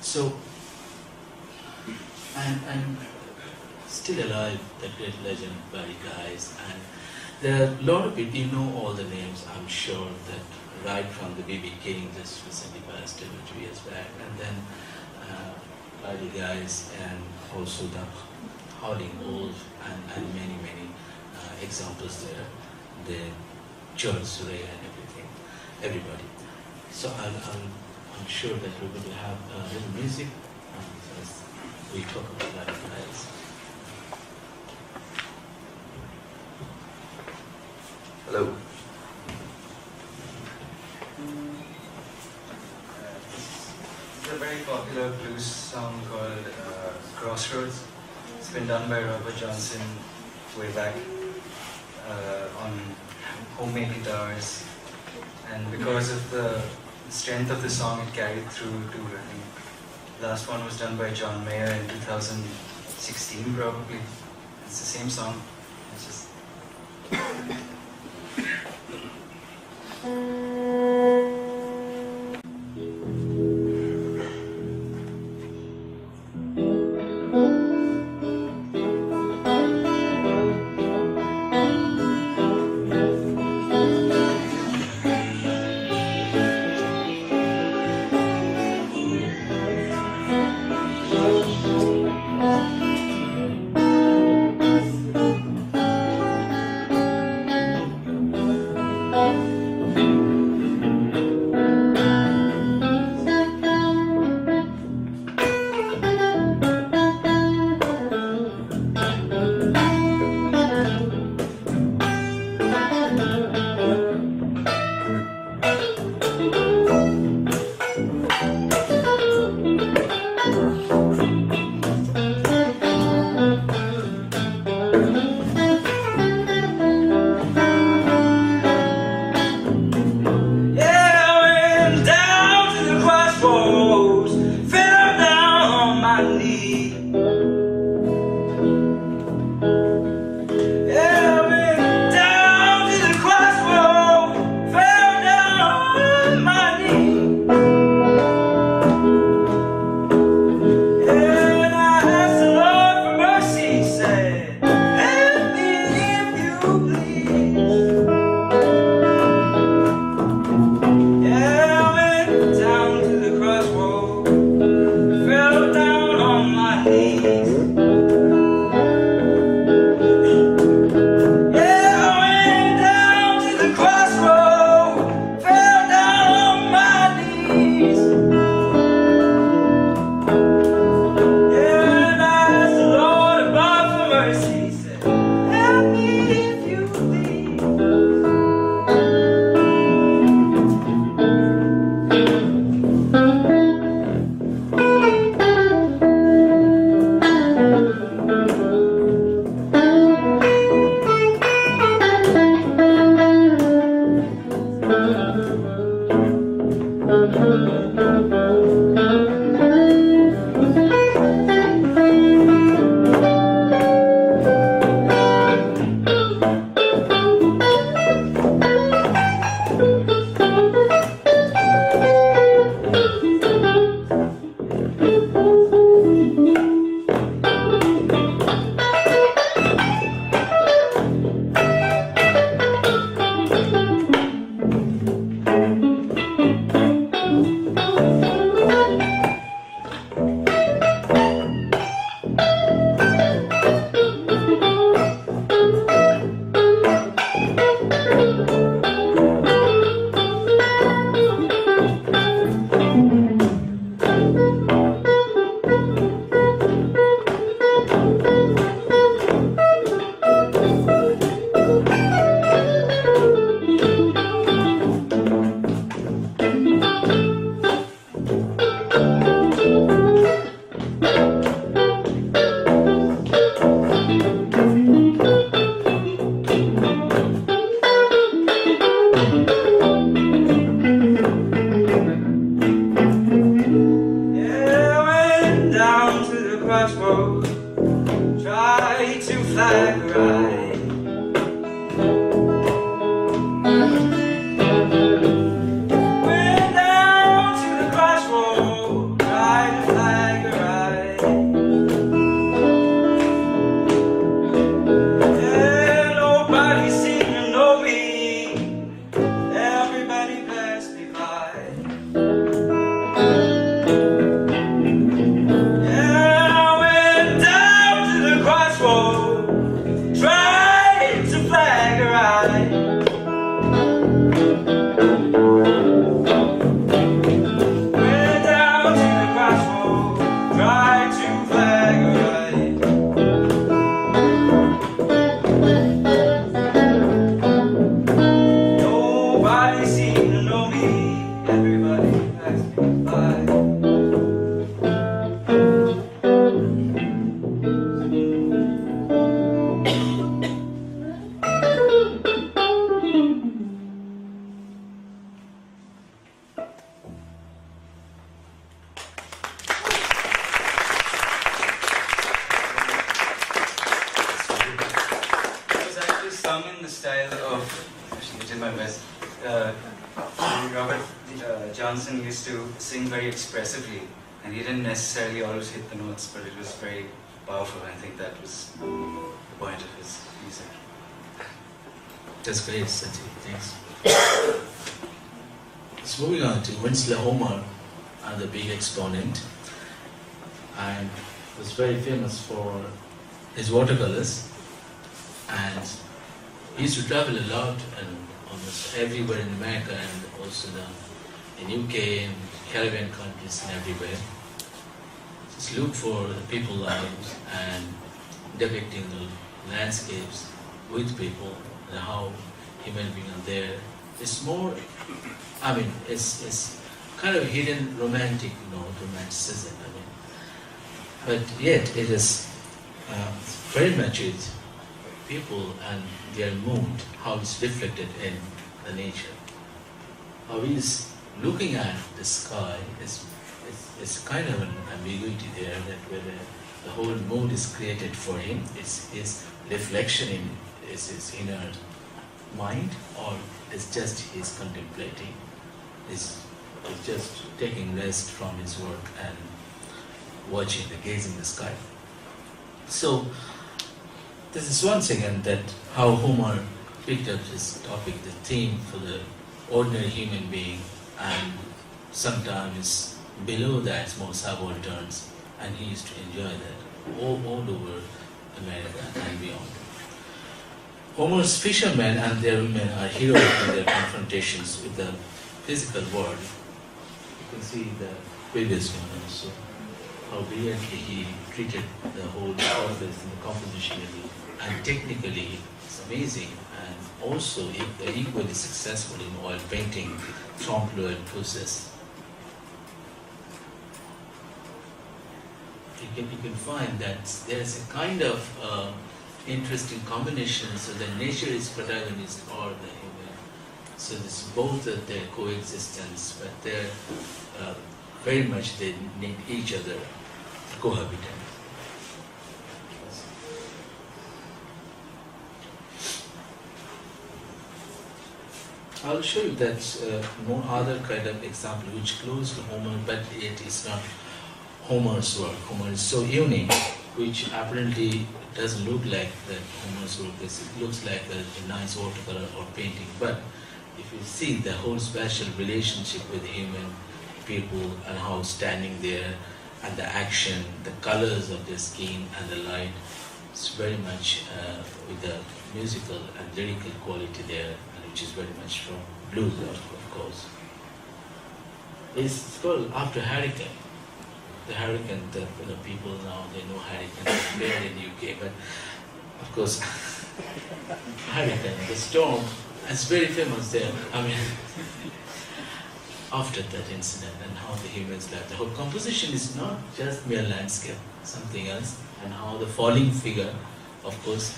So, I'm still alive, the great legend Barry Guys, and there are a lot of people, you know all the names, I'm sure, that right from the B.B. King, just recently passed away 2 years back, and then Barry Guys, and also the Howling Wolf, and many, many examples there, the George Surrey and everything, everybody. So I'm sure that we're going to have a little music as we talk about Barry Guys. Hello. It's a very popular blues song called Crossroads. It's been done by Robert Johnson way back on homemade guitars, and because of the strength of the song, it carried through to, I think, the last one was done by John Mayer in 2016 probably. It's the same song. It's just Went down to the crossroad, tried to style of, actually, I did my best. Robert Johnson used to sing very expressively, and he didn't necessarily always hit the notes, but it was very powerful. I think that was the point of his music. That's great, Sati. Thanks. So moving on to Winslow Homer, another big exponent, and was very famous for his watercolors. And he used to travel a lot and almost everywhere in America and also in UK and Caribbean countries and everywhere. Just look for the people lives and depicting the landscapes with people and how human beings are there. It's more, I mean, it's kind of hidden romantic, romanticism. But yet it is very much with people and their mood, how it's reflected in the nature. How he's looking at the sky is kind of an ambiguity there, that whether the whole mood is created for him, it's his reflection in his inner mind, or it's just his contemplating, is just taking rest from his work and watching, gazing the sky. So this is one thing, and that how Homer picked up this topic, the theme for the ordinary human being, and sometimes below that more subalterns, and he used to enjoy that all over America and beyond. Homer's fishermen and their women are heroic in their confrontations with the physical world. You can see the previous one also, how brilliantly he treated the whole surface and the composition, and technically it's amazing, and also equally successful in oil painting, trompe-l'oeil process. You can find that there's a kind of interesting combination, so the nature is protagonist or the human. So this both of their coexistence, but they're very much they need each other to cohabitate. I'll show you that more other kind of example which close to Homer, but it is not Homer's work. Homer is so unique, which apparently doesn't look like that Homer's work is. It looks like a nice watercolor or painting, but if you see the whole special relationship with human people and how standing there and the action, the colors of the skin and the light, it's very much with the musical and lyrical quality there, and which is very much from blues, of course. It's called after hurricane. The hurricane, people now, they know hurricane there in the UK, but of course, hurricane, the storm, it's very famous there. I mean, after that incident and how the humans left, the whole composition is not just mere landscape, something else, and how the falling figure, of course,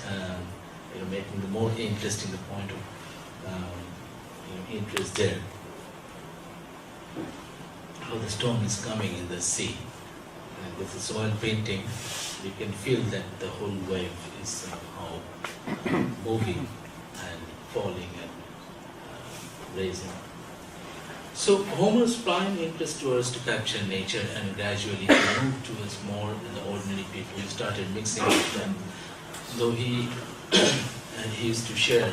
making the more interesting the point of interest there. How the storm is coming in the sea. And with this oil painting, you can feel that the whole wave is somehow moving and falling and raising. So Homer's prime interest was to capture nature, and gradually he moved towards more than the ordinary people. He started mixing with them. Though he used to share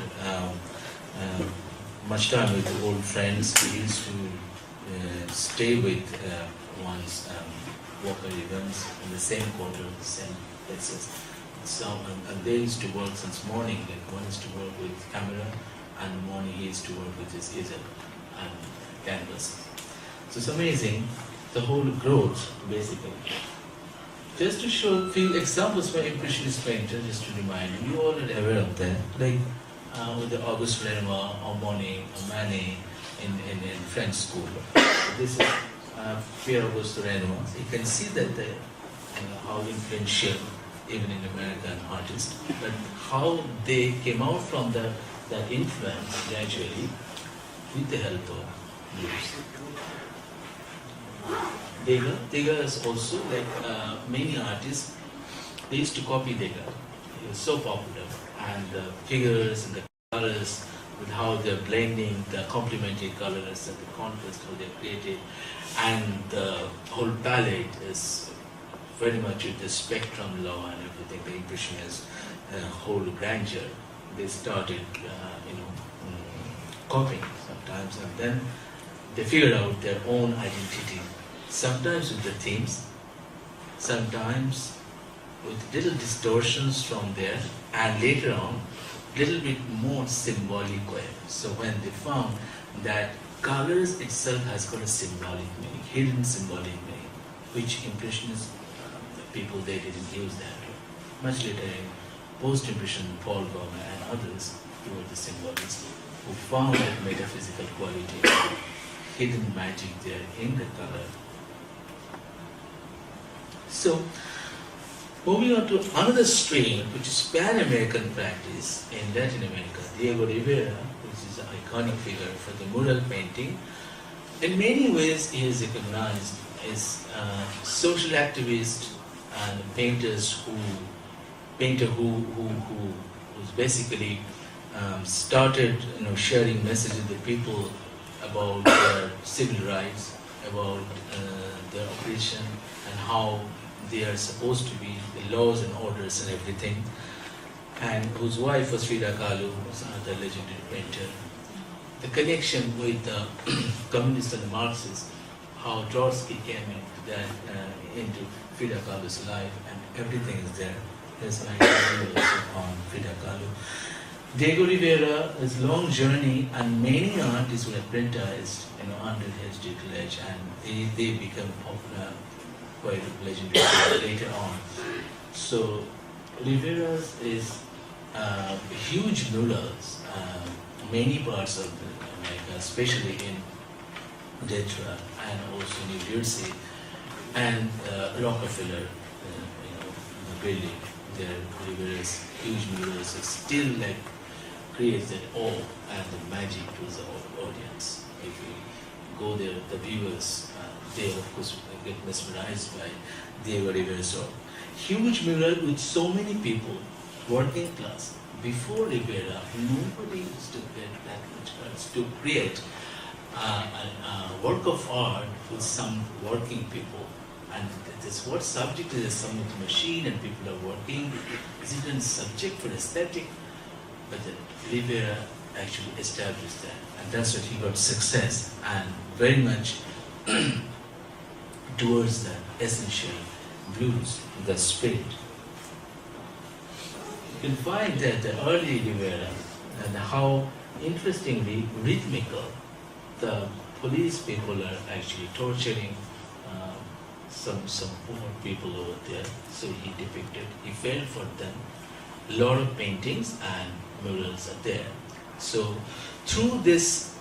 much time with the old friends, he used to stay with one's worker events in the same quarter, the same places. So, and they used to work since morning. Like one used to work with camera, and in the morning he used to work with his easel and canvas. So it's amazing, the whole growth, basically. Just to show few examples by Impressionist painter, just to remind you, you're already aware of that. Like with the Auguste Renoir, or Monet, or Manet in French school. This is Pierre Auguste Renoir. You can see that how influential, even in American artists, but how they came out from that influence gradually with the help of blues. Degas is also, like many artists, they used to copy Degas. He was so popular, and the figures and the colors, with how they're blending the complementary colors and the contrast, how they're created, and the whole palette is very much with the spectrum law and everything. The Impressionists whole grandeur. They started, copying sometimes, and then they figured out their own identity. Sometimes with the themes, sometimes with little distortions from there, and later on, little bit more symbolic way. So when they found that colors itself has got a symbolic meaning, hidden symbolic meaning, which Impressionist people, they didn't use that. Much later in post-impression, Paul Gauguin and others, who were the symbolists, who found that metaphysical quality, hidden magic there in the color. So, moving on to another stream, which is Pan-American practice in Latin America. Diego Rivera, which is an iconic figure for the mural painting, in many ways he is recognized as a social activist and a painter who's basically started sharing messages to the people about their civil rights, about their oppression, and how they are supposed to be, the laws and orders and everything, and whose wife was Frida Kahlo, was another legendary painter. The connection with the communists and the Marxists, how Trotsky came into Frida Kahlo's life, and everything is there. There's an idea on Frida Kahlo. Diego Rivera's long journey, and many artists were apprenticed under his tutelage, and they become popular, quite legendary later on. So Rivera's is huge murals, many parts of America, especially in Detroit and also New Jersey and Rockefeller, the building. There, Rivera's huge murals is still creates that awe and the magic to the audience. If we go there, the viewers, they of course get mesmerized by Diego Rivera's work. Huge mural with so many people, working class. Before Rivera, nobody used to get that much courage to create a work of art with some working people. And this what subject is some with machine and people are working. Is it a subject for aesthetic? But Rivera actually established that, and that's what he got success, and very much towards the essential blues, the spirit. You can find that the early Rivera and how interestingly rhythmical the police people are actually torturing some poor people over there. So he depicted, he felt for them. A lot of paintings and murals are there. So through this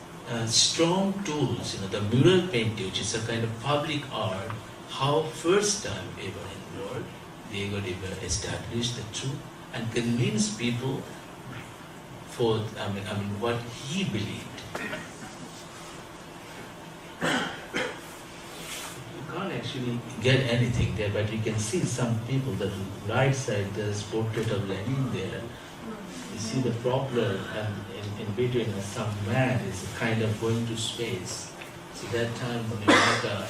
strong tools, the mural painting, which is a kind of public art, how first time ever in the world, Diego Rivera established the truth and convinced people for what he believed. You can't actually get anything there, but you can see some people. The right side, there's portrait of Lenin there. You see the propeller, and in between some man is kind of going to space. So that time when America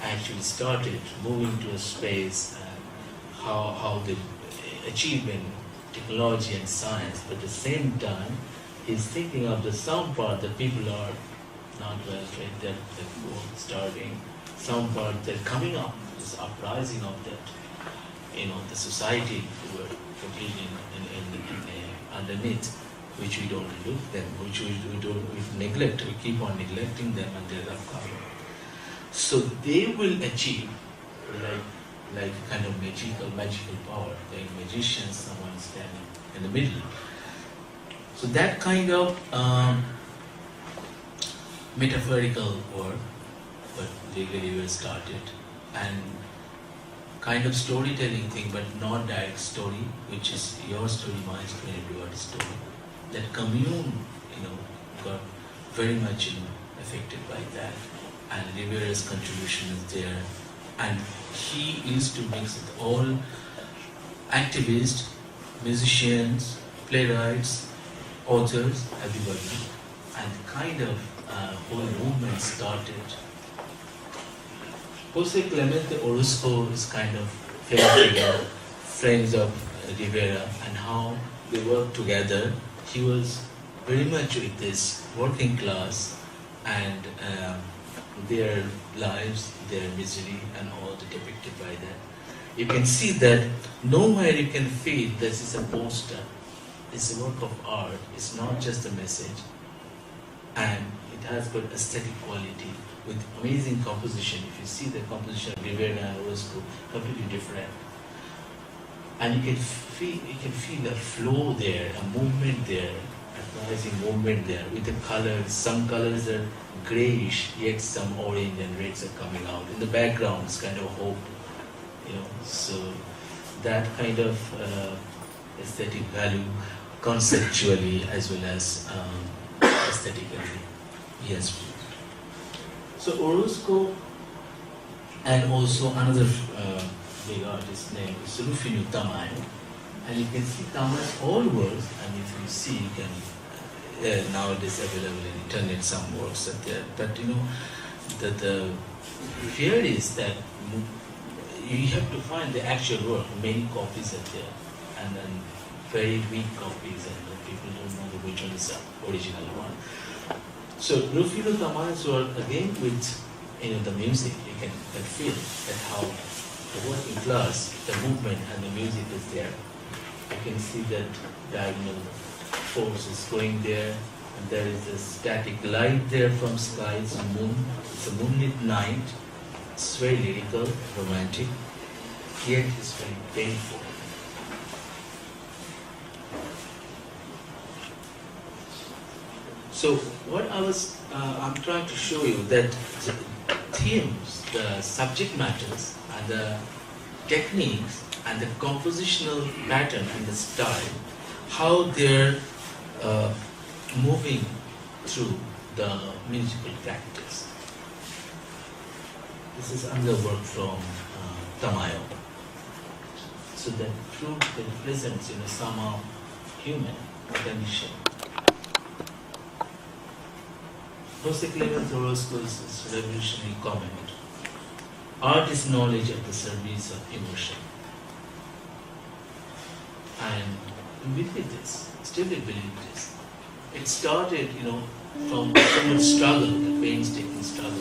actually started moving to a space, and how the achievement, technology and science, but at the same time, he's thinking of the some part that people are not well fed, they're starving. Some part they're coming up, this uprising of that, the society were completely underneath, which we don't look them, which we neglect, we keep on neglecting them, and they're upcoming. So they will achieve like kind of magical power, like magicians, someone standing in the middle. So that kind of metaphorical work, but Diego Rivera started, and kind of storytelling thing, but not direct story, which is your story, my story, everybody's story. That commune, got very much affected by that, and Rivera's contribution is there. And he used to mix with all activists, musicians, playwrights, authors, everybody, and kind of whole movement started. Jose Clemente Orozco is kind of famous figure, friends of Rivera, and how they worked together. He was very much with this working class and their lives, their misery, and all depicted by that. You can see that nowhere you can feel this is a poster. It's a work of art. It's not just a message, and it has got aesthetic quality with amazing composition. If you see the composition of Rivera and Orozco, completely different, and you can feel a flow there, a movement there, a rising movement there with the colors. Some colors are grayish, yet some orange and reds are coming out. In the background, it's kind of hope, So that kind of aesthetic value, conceptually as well as aesthetically, yes. So Orozco, and also another big artist named Rufino Tamayo, and you can see Tamayo's all works, and if you see, you can nowadays available in internet some works are there. But the fear is that you have to find the actual work. Many copies are there, and then very weak copies, and people don't know which one is the original one. So Rufino Tamayo's work again with the music, you can feel that how the working class, the movement and the music is there. You can see that diagonal force is going there, and there is a static light there from sky. It's a moon. It's a moonlit night. It's very lyrical, romantic, yet it's very painful. So what I'm trying to show you that the themes, the subject matters, and the techniques, and the compositional pattern and the style, how they're moving through the musical practice. This is another work from Tamayo. So that through the presence somehow human condition. Jose Clemente Orozco's revolutionary comment: art is knowledge at the service of emotion. And we believe this, still we believe this. It started, from so much struggle, the painstaking struggle